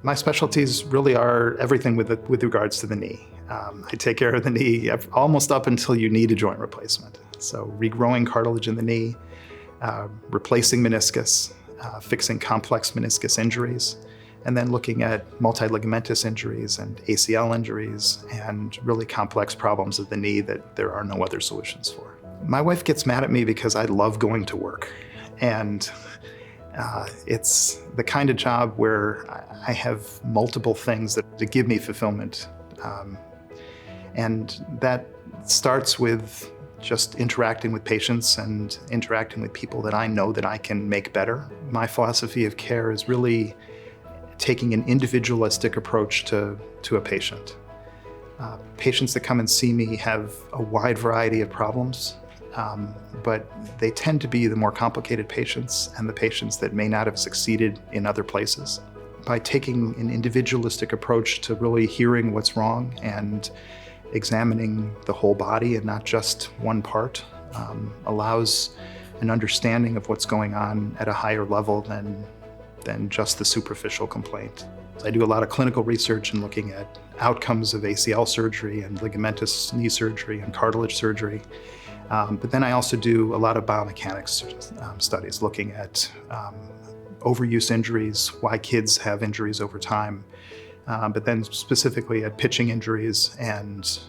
My specialties really are everything with regards to the knee. I take care of the knee almost up until you need a joint replacement. So regrowing cartilage in the knee, replacing meniscus, fixing complex meniscus injuries, and then looking at multiligamentous injuries and ACL injuries and really complex problems of the knee that there are no other solutions for. My wife gets mad at me because I love going to work. And it's the kind of job where I have multiple things that give me fulfillment. And that starts with just interacting with patients and interacting with people that I know that I can make better. My philosophy of care is really taking an individualistic approach to a patient. Patients that come and see me have a wide variety of problems, but they tend to be the more complicated patients and the patients that may not have succeeded in other places. By taking an individualistic approach to really hearing what's wrong and examining the whole body and not just one part, allows an understanding of what's going on at a higher level than just the superficial complaint. I do a lot of clinical research in looking at outcomes of ACL surgery and ligamentous knee surgery and cartilage surgery. But then I also do a lot of biomechanics studies looking at overuse injuries, why kids have injuries over time, but then specifically at pitching injuries and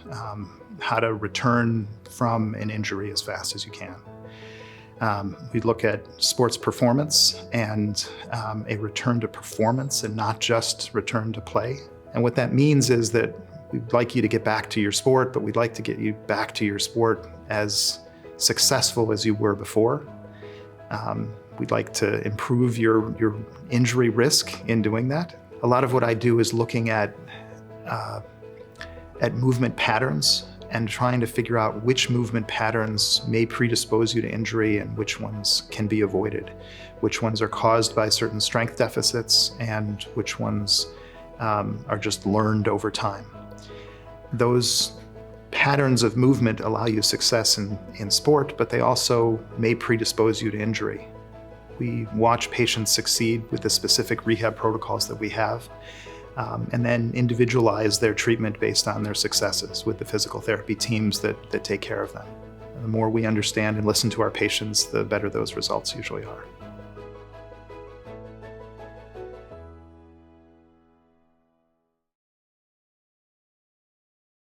how to return from an injury as fast as you can. We look at sports performance and a return to performance and not just return to play. And what that means is that we'd like you to get back to your sport, but we'd like to get you back to your sport as successful as you were before. We'd like to improve your injury risk in doing that. A lot of what I do is looking at movement patterns and trying to figure out which movement patterns may predispose you to injury and which ones can be avoided, which ones are caused by certain strength deficits and which ones are just learned over time. Those patterns of movement allow you success in sport, but they also may predispose you to injury. We watch patients succeed with the specific rehab protocols that we have, and then individualize their treatment based on their successes with the physical therapy teams that take care of them. The more we understand and listen to our patients, the better those results usually are.